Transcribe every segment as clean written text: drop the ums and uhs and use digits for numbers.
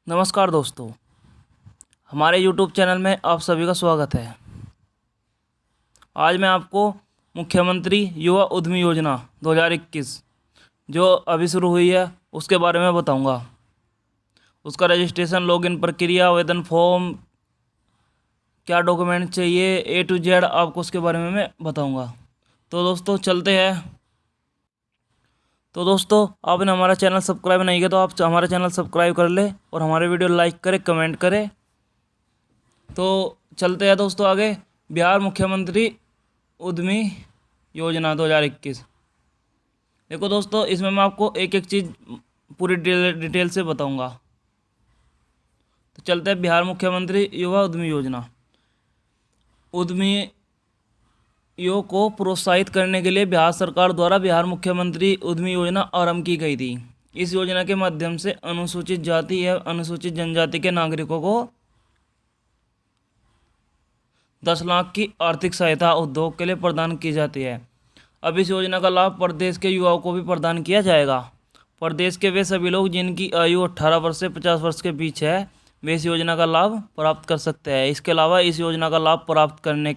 नमस्कार दोस्तों, हमारे YouTube चैनल में आप सभी का स्वागत है। आज मैं आपको मुख्यमंत्री युवा उद्यमी योजना 2021 जो अभी शुरू हुई है उसके बारे में बताऊंगा। उसका रजिस्ट्रेशन, लॉगिन प्रक्रिया, आवेदन फॉर्म, क्या डॉक्यूमेंट चाहिए, A to Z आपको उसके बारे में मैं बताऊंगा। तो दोस्तों चलते हैं। तो दोस्तों, आपने हमारा चैनल सब्सक्राइब नहीं किया तो आप हमारा चैनल सब्सक्राइब कर ले और हमारे वीडियो लाइक करें, कमेंट करें। तो चलते हैं दोस्तों आगे। बिहार मुख्यमंत्री उद्यमी योजना 2021। देखो दोस्तों, इसमें मैं आपको एक एक चीज़ पूरी डिटेल से बताऊंगा। तो चलते हैं बिहार मुख्यमंत्री युवा उद्यमी योजना। उद्यमियों को प्रोत्साहित करने के लिए बिहार सरकार द्वारा बिहार मुख्यमंत्री उद्यमी योजना आरंभ की गई थी। इस योजना के माध्यम से अनुसूचित जाति या अनुसूचित जनजाति के नागरिकों को 10 लाख की आर्थिक सहायता उद्योग के लिए प्रदान की जाती है। अब इस योजना का लाभ प्रदेश के युवाओं को भी प्रदान किया जाएगा। प्रदेश के वे सभी लोग जिनकी आयु 18 वर्ष से 50 वर्ष के बीच है, वे इस योजना का लाभ प्राप्त कर सकते हैं। इसके अलावा इस योजना का लाभ प्राप्त करने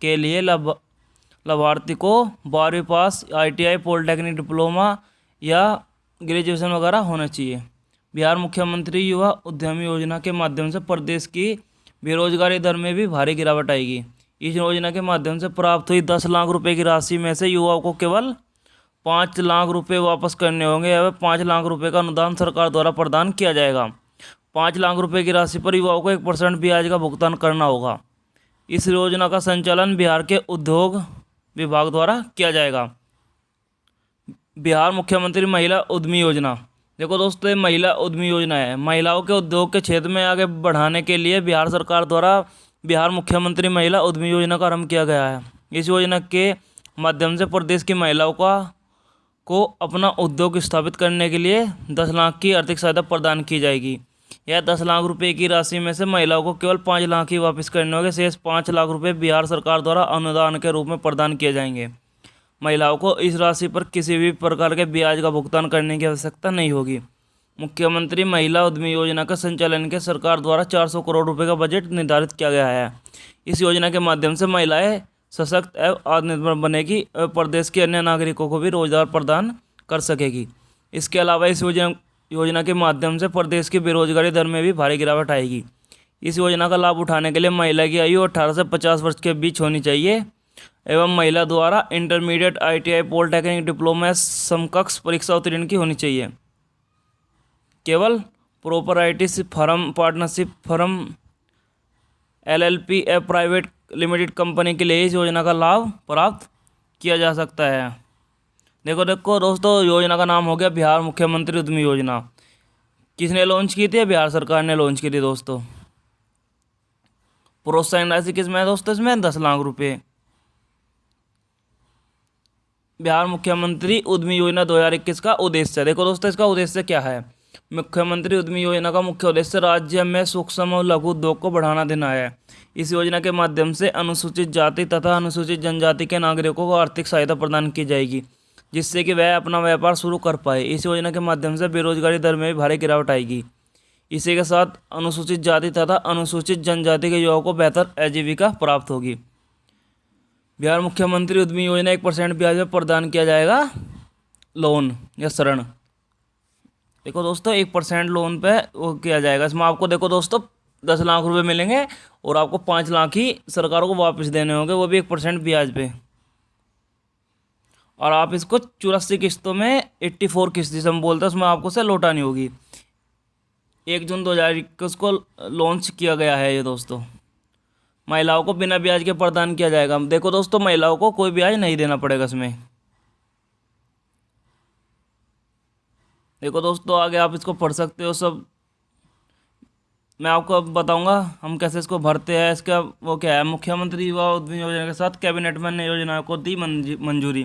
के लिए लाभार्थी को 12वीं पास, ITI, पॉलिटेक्निक डिप्लोमा या ग्रेजुएशन वगैरह होना चाहिए। बिहार मुख्यमंत्री युवा उद्यमी योजना के माध्यम से प्रदेश की बेरोजगारी दर में भी भारी गिरावट आएगी। इस योजना के माध्यम से प्राप्त हुई 10 लाख रुपए की राशि में से युवाओं को केवल 5 लाख रुपए वापस करने होंगे या 5 लाख रुपए का अनुदान सरकार द्वारा प्रदान किया जाएगा। 5 लाख रुपए की राशि पर युवाओं को 1% ब्याज का भुगतान करना होगा। इस योजना का संचालन बिहार के उद्योग विभाग द्वारा किया जाएगा। बिहार मुख्यमंत्री महिला उद्यमी योजना। देखो दोस्तों, ये महिला उद्यमी योजना है। महिलाओं के उद्योग के क्षेत्र में आगे बढ़ाने के लिए बिहार सरकार द्वारा बिहार मुख्यमंत्री महिला उद्यमी योजना का आरंभ किया गया है। इस योजना के माध्यम से प्रदेश की महिलाओं को अपना उद्योग स्थापित करने के लिए 10 लाख की आर्थिक सहायता प्रदान की जाएगी। यह 10 लाख रुपए की राशि में से महिलाओं को केवल 5 लाख ही वापस करने होंगे। शेष 5 लाख रुपए बिहार सरकार द्वारा अनुदान के रूप में प्रदान किए जाएंगे। महिलाओं को इस राशि पर किसी भी प्रकार के ब्याज का भुगतान करने की आवश्यकता नहीं होगी। मुख्यमंत्री महिला उद्यमी योजना का संचालन के सरकार द्वारा 400 करोड़ रुपए का बजट निर्धारित किया गया है। इस योजना के माध्यम से महिलाएं सशक्त एवं आत्मनिर्भर बनेगी और प्रदेश के अन्य नागरिकों को भी रोजगार प्रदान कर सकेगी। इसके अलावा इस योजना के माध्यम से प्रदेश की बेरोजगारी दर में भी भारी गिरावट आएगी। इस योजना का लाभ उठाने के लिए महिला की आयु 18 से 50 वर्ष के बीच होनी चाहिए एवं महिला द्वारा इंटरमीडिएट, ITI, पॉलिटेक्निक डिप्लोमा समकक्ष परीक्षा उत्तीर्ण की होनी चाहिए। केवल propriety firm, partnership firm, LLP या प्राइवेट लिमिटेड कंपनी के लिए इस योजना का लाभ प्राप्त किया जा सकता है। देखो दोस्तों, योजना का नाम हो गया बिहार मुख्यमंत्री उद्यमी योजना। किसने लॉन्च की थी? बिहार सरकार ने लॉन्च की थी दोस्तों। प्रोत्साहन राशि किसमें है दोस्तों? इसमें 10 लाख रुपए। बिहार मुख्यमंत्री उद्यमी योजना 2021 का उद्देश्य। देखो दोस्तों, इसका उद्देश्य क्या है? मुख्यमंत्री उद्यमी योजना का मुख्य उद्देश्य राज्य में सूक्ष्म और लघु उद्योग को बढ़ावा देना है। इस योजना के माध्यम से अनुसूचित जाति तथा अनुसूचित जनजाति के नागरिकों को आर्थिक सहायता प्रदान की जाएगी, जिससे कि वह अपना व्यापार शुरू कर पाए। इस योजना के माध्यम से बेरोजगारी दर में भी भारी गिरावट आएगी। इसी के साथ अनुसूचित जाति तथा अनुसूचित जनजाति के युवाओं को बेहतर आजीविका प्राप्त होगी। बिहार मुख्यमंत्री उद्यमी योजना 1% ब्याज में प्रदान किया जाएगा लोन या ऋण। देखो दोस्तों, 1% लोन पे वो किया जाएगा। इसमें आपको देखो दोस्तों 10 लाख रुपए मिलेंगे और आपको 5 लाख ही सरकार को वापस देने होंगे, वो भी 1% ब्याज पे। और आप इसको 84 किस्तों में 84 किस्त जिसे हम बोलते हैं उसमें आपको से लौटानी होगी। 1 जून 2021 को लॉन्च किया गया है ये दोस्तों। महिलाओं को बिना ब्याज के प्रदान किया जाएगा। देखो दोस्तों, महिलाओं को कोई ब्याज नहीं देना पड़ेगा इसमें। देखो दोस्तों, आगे आप इसको पढ़ सकते हो सब। मैं आपको अब बताऊंगा हम कैसे इसको भरते हैं। इसका वो क्या है, मुख्यमंत्री युवा उद्यमी योजना के साथ कैबिनेट में अन्य योजनाओं को दी मंजूरी।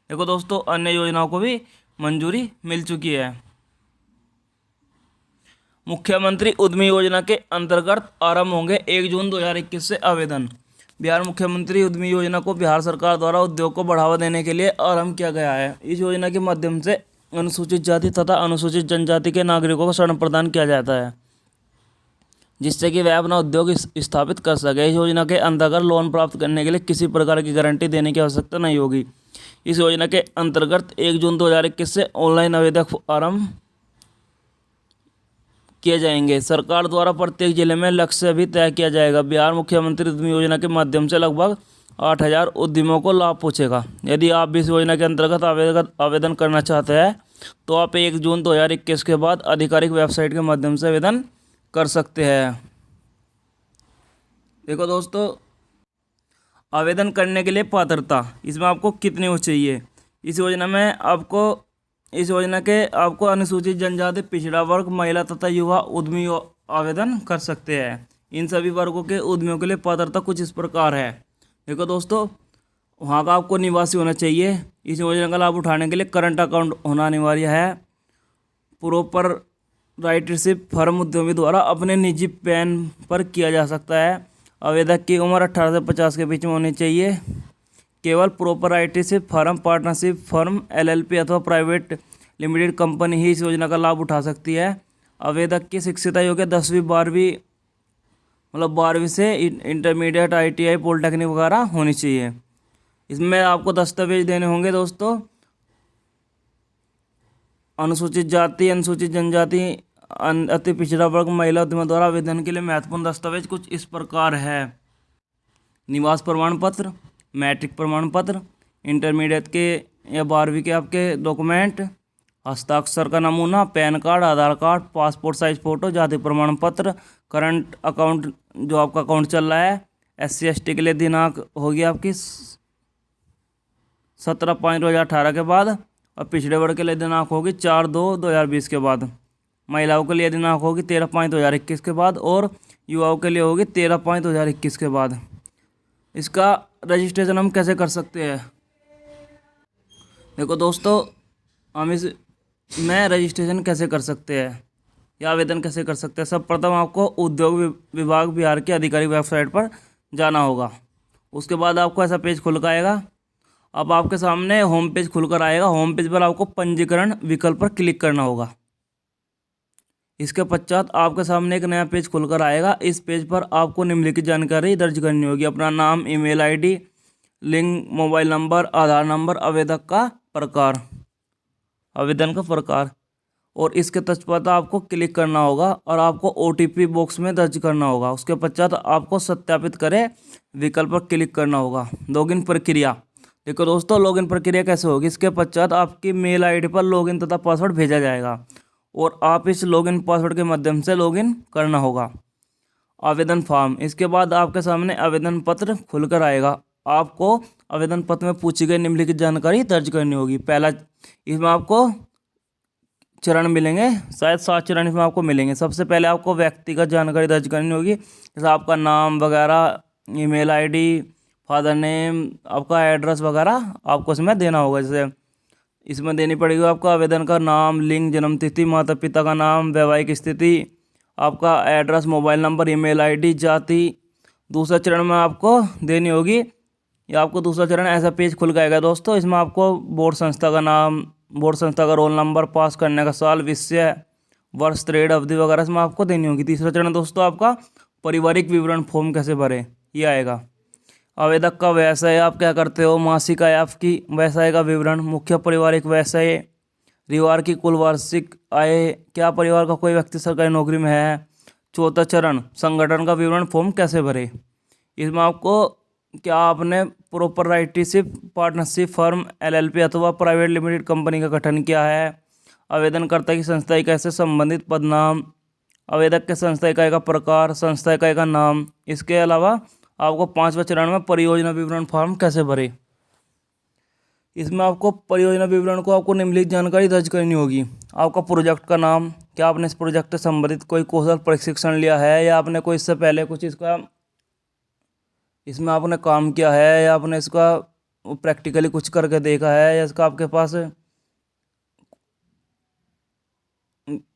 देखो दोस्तों, अन्य योजनाओं को भी मंजूरी मिल चुकी है। मुख्यमंत्री उद्यमी योजना के अंतर्गत आरंभ होंगे 1 जून 2021 से आवेदन। बिहार मुख्यमंत्री उद्यमी योजना को बिहार सरकार द्वारा उद्योग को बढ़ावा देने के लिए आरंभ किया गया है। इस योजना के माध्यम से अनुसूचित जाति तथा अनुसूचित जनजाति के नागरिकों को ऋण प्रदान किया जाता है। जिससे कि वह अपना उद्योग स्थापित कर सके। इस योजना के अंतर्गत लोन प्राप्त करने के लिए किसी प्रकार की गारंटी देने की आवश्यकता नहीं होगी। इस योजना के अंतर्गत 1 जून 2021 से ऑनलाइन आवेदन आरंभ किए जाएंगे। सरकार द्वारा प्रत्येक जिले में लक्ष्य भी तय किया जाएगा। बिहार मुख्यमंत्री उद्यमी योजना के माध्यम से लगभग 8,000 उद्यमियों को लाभ पहुंचेगा। यदि आप भी इस योजना के अंतर्गत आवेदन करना चाहते हैं तो आप 1 जून 2021 के बाद आधिकारिक वेबसाइट के माध्यम से आवेदन कर सकते हैं। देखो दोस्तों, आवेदन करने के लिए पात्रता, इसमें आपको कितनी हो चाहिए। इस योजना के आपको अनुसूचित जनजाति, पिछड़ा वर्ग, महिला तथा युवा उद्यमी आवेदन कर सकते हैं। इन सभी वर्गों के उद्यमियों के लिए पात्रता कुछ इस प्रकार है। देखो दोस्तों, वहाँ का आपको निवासी होना चाहिए। इस योजना का लाभ उठाने के लिए करंट अकाउंट होना अनिवार्य है। प्रॉपर राइटरशिप फर्म उद्यमी द्वारा अपने निजी पैन पर किया जा सकता है। आवेदक की उम्र 18 से 50 के बीच में होनी चाहिए। केवल proprietorship firm, partnership firm, LLP अथवा प्राइवेट लिमिटेड कंपनी ही इस योजना का लाभ उठा सकती है। आवेदक की शिक्षिता योग्य 10वीं 12वीं मतलब 12वीं से इंटरमीडिएट, ITI, पॉलिटेक्निक वगैरह होनी चाहिए। इसमें आपको दस्तावेज देने होंगे दोस्तों। अनुसूचित जाति, अनुसूचित जनजाति, अति पिछड़ा वर्ग, महिला उद्यमी द्वारा आवेदन के लिए महत्वपूर्ण दस्तावेज कुछ इस प्रकार है। निवास प्रमाण पत्र, मैट्रिक प्रमाण पत्र, इंटरमीडिएट के या 12वीं के आपके डॉक्यूमेंट, हस्ताक्षर का नमूना, पैन कार्ड, आधार कार्ड, पासपोर्ट साइज फ़ोटो, जाति प्रमाण पत्र, करंट अकाउंट जो आपका अकाउंट चल रहा है। SC ST के लिए दिनांक होगी आपकी 17/5/2018 के बाद, और पिछड़े वर्ग के लिए दिनांक होगी 4/2/2020 के बाद। महिलाओं के लिए दिनांक होगी 13/5/2021 के बाद, और युवाओं के लिए होगी 13/5/2021 के बाद। इसका रजिस्ट्रेशन हम कैसे कर सकते हैं। देखो दोस्तों, हम इसमें रजिस्ट्रेशन कैसे कर सकते हैं या आवेदन कैसे कर सकते हैं। सब प्रथम आपको उद्योग विभाग बिहार की आधिकारिक वेबसाइट पर जाना होगा। उसके बाद आपको ऐसा पेज खुल कर आएगा। अब आपके सामने होम पेज खुलकर आएगा। होम पेज पर आपको पंजीकरण विकल्प पर क्लिक करना होगा। इसके पश्चात आपके सामने एक नया पेज खुलकर आएगा। इस पेज पर आपको निम्नलिखित जानकारी दर्ज करनी होगी। अपना नाम, email ID, link, mobile number, Aadhaar number, आवेदन का प्रकार, और इसके तत्पश्चात आपको क्लिक करना होगा और आपको OTP बॉक्स में दर्ज करना होगा। उसके पश्चात आपको सत्यापित करें विकल्प पर क्लिक करना होगा। लॉगिन प्रक्रिया, देखो दोस्तों, लॉगिन प्रक्रिया कैसे होगी। इसके पश्चात आपकी मेल ID पर लॉगिन तथा पासवर्ड भेजा जाएगा और आप इस लॉगिन पासवर्ड के माध्यम से लॉगिन करना होगा। आवेदन फॉर्म, इसके बाद आपके सामने आवेदन पत्र खुलकर आएगा। आपको आवेदन पत्र में पूछी गई निम्नलिखित जानकारी दर्ज करनी होगी। पहला, इसमें आपको चरण मिलेंगे, शायद 7 चरण इसमें आपको मिलेंगे। सबसे पहले आपको व्यक्तिगत जानकारी दर्ज करनी होगी, जैसे आपका नाम वगैरह, ईमेल ID, फादर नेम, आपका एड्रेस वगैरह आपको इसमें देना होगा। जैसे इसमें देनी पड़ेगी आपको आवेदन का नाम, लिंग, जन्म तिथि, माता पिता का नाम, वैवाहिक स्थिति, आपका address, mobile number, email ID, जाति। दूसरा चरण में आपको देनी होगी, या आपको दूसरा चरण ऐसा पेज खुल जाएगा दोस्तों। इसमें आपको बोर्ड संस्था का नाम, बोर्ड संस्था का रोल नंबर, पास करने का साल, विषय, वर्ष, ट्रेड अवधि वगैरह इसमें आपको देनी होगी। तीसरा चरण दोस्तों आपका पारिवारिक विवरण फॉर्म कैसे भरे ये आएगा। आवेदक का व्यवसाय, आप क्या करते हो, मासिक आय आपकी, व्यवसाय का विवरण, मुख्य पारिवारिक व्यवसाय, परिवार की कुल वार्षिक आय, क्या परिवार का कोई व्यक्ति सरकारी नौकरी में है। चौथा चरण, संगठन का विवरण फॉर्म कैसे भरे। इसमें आपको क्या आपने प्रोपराइटरशिप, पार्टनरशिप फर्म, LLP अथवा प्राइवेट लिमिटेड कंपनी का गठन किया है। आवेदनकर्ता की संस्था इकाई से संबंधित पदनाम, आवेदक के संस्था इकाई का प्रकार, संस्था इकाई का नाम। इसके अलावा आपको 5वां चरण में परियोजना विवरण फॉर्म कैसे भरे। इसमें आपको परियोजना विवरण को आपको निम्नलिखित जानकारी दर्ज करनी होगी। आपका प्रोजेक्ट का नाम, क्या आपने इस प्रोजेक्ट से संबंधित कोई कौशल प्रशिक्षण लिया है, या आपने कोई इससे पहले कुछ इसमें आपने काम किया है, या आपने इसका प्रैक्टिकली कुछ करके देखा है, या इसका आपके पास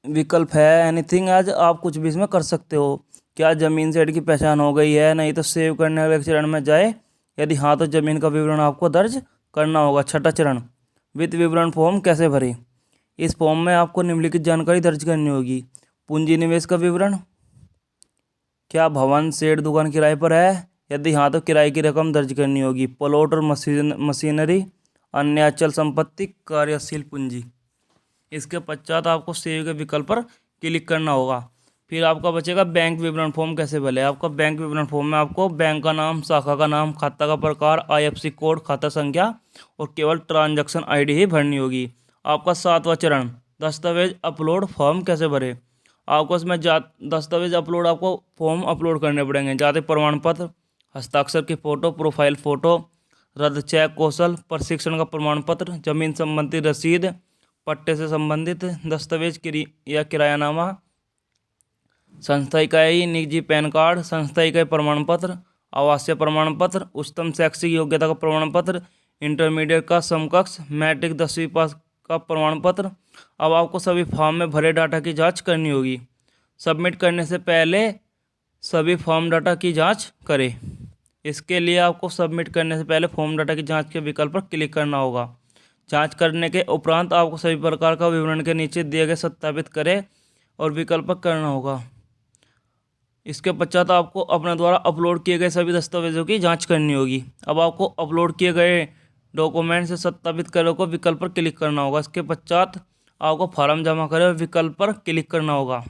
विकल्प है। एनीथिंग आज आप कुछ भी इसमें कर सकते हो। क्या ज़मीन सेट की पहचान हो गई है, नहीं तो सेव करने वाले चरण में जाए, यदि हाँ तो ज़मीन का विवरण आपको दर्ज करना होगा। छठा चरण, वित्त विवरण फॉर्म कैसे भरें। इस फॉर्म में आपको निम्नलिखित जानकारी दर्ज करनी होगी। पूंजी निवेश का विवरण, क्या भवन, शेड, दुकान किराए पर है? यदि हाँ तो किराए की रकम दर्ज करनी होगी। प्लॉट और मशीनरी, अन्य अचल संपत्ति, कार्यशील पूंजी। इसके पश्चात आपको सेव के विकल्प पर क्लिक करना होगा। फिर आपका बचेगा बैंक विवरण फॉर्म कैसे भरे। आपका बैंक विवरण फॉर्म में आपको बैंक का नाम, शाखा का नाम, खाता का प्रकार, IFSC कोड, खाता संख्या और केवल ट्रांजैक्शन ID ही भरनी होगी। आपका 7वां चरण, दस्तावेज अपलोड फॉर्म कैसे भरे। आपको इसमें दस्तावेज अपलोड, आपको फॉर्म अपलोड करने पड़ेंगे। जाति प्रमाण पत्र, हस्ताक्षर की फ़ोटो, प्रोफाइल फ़ोटो, रद्द चेक, कौशल प्रशिक्षण का प्रमाण पत्र, जमीन संबंधी रसीद, पट्टे से संबंधित दस्तावेज या किरायानामा, संस्था इकाई, निजी पैन कार्ड, संस्था इकाई प्रमाण पत्र, आवासीय प्रमाण पत्र, उच्चतम शैक्षिक योग्यता का प्रमाण पत्र, इंटरमीडिएट का समकक्ष, मैट्रिक 10वीं पास का प्रमाण पत्र। अब आपको सभी फॉर्म में भरे डाटा की जांच करनी होगी। सबमिट करने से पहले सभी फॉर्म डाटा की जांच करें। इसके लिए आपको सबमिट करने से पहले फॉर्म डाटा की जांच के विकल्प पर क्लिक करना होगा। जांच करने के उपरांत आपको सभी प्रकार का विवरण के नीचे दिए गए सत्यापित करें और विकल्प पर करना होगा। इसके पश्चात आपको अपने द्वारा अपलोड किए गए सभी दस्तावेजों की जांच करनी होगी। अब आपको अपलोड किए गए डॉक्यूमेंट से सत्यापित करें को विकल्प पर क्लिक करना होगा। इसके पश्चात आपको फॉर्म जमा करें और विकल्प पर क्लिक करना होगा।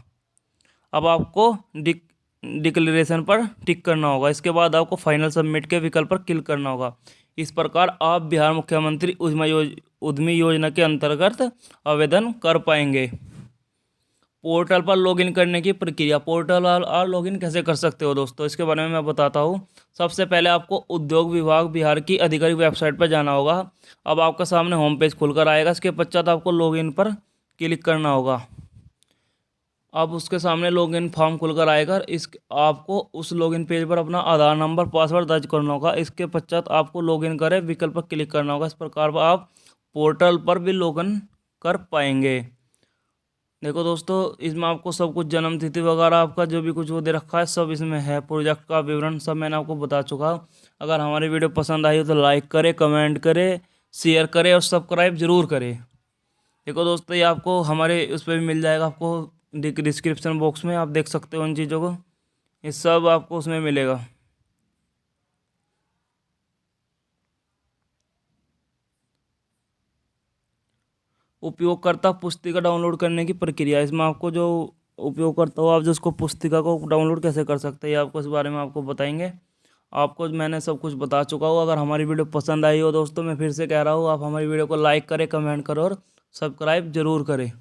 अब आपको डिक्लेरेशन पर टिक करना होगा। इसके बाद आपको फाइनल सबमिट के विकल्प पर क्लिक करना होगा। इस प्रकार आप बिहार मुख्यमंत्री उद्यमी योजना के अंतर्गत आवेदन कर पाएंगे। पोर्टल पर लॉगिन करने की प्रक्रिया। पोर्टल पर लॉगिन कैसे कर सकते हो दोस्तों, इसके बारे में मैं बताता हूँ। सबसे पहले आपको उद्योग विभाग बिहार की आधिकारिक वेबसाइट पर जाना होगा। अब आपका सामने होम पेज खुलकर आएगा। इसके पश्चात आपको लॉगिन पर क्लिक करना होगा। अब उसके सामने लॉगिन फॉर्म खुलकर आएगा। आपको उस लॉगिन पेज पर अपना आधार नंबर, पासवर्ड दर्ज करना होगा। इसके पश्चात आपको लॉगिन करें विकल्प पर क्लिक करना होगा। इस प्रकार आप पोर्टल पर भी लॉगिन कर पाएंगे। देखो दोस्तों, इसमें आपको सब कुछ जन्म तिथि वगैरह आपका जो भी कुछ वो दे रखा है सब इसमें है। प्रोजेक्ट का विवरण सब मैंने आपको बता चुका। अगर हमारी वीडियो पसंद आई हो तो लाइक करें, कमेंट करें, शेयर करें और सब्सक्राइब जरूर करें। देखो दोस्तों, ये आपको हमारे उस पर भी मिल जाएगा। आपको डिस्क्रिप्शन बॉक्स में आप देख सकते हो उन चीज़ों को। ये सब आपको उसमें मिलेगा। उपयोगकर्ता पुस्तिका डाउनलोड करने की प्रक्रिया। इसमें आपको जो उपयोगकर्ता हो आप जो उसको पुस्तिका को डाउनलोड कैसे कर सकते हैं आपको इस बारे में आपको बताएंगे। आपको मैंने सब कुछ बता चुका हूँ। अगर हमारी वीडियो पसंद आई हो दोस्तों, मैं फिर से कह रहा हूँ, आप हमारी वीडियो को लाइक करें, कमेंट करें और सब्सक्राइब जरूर करें।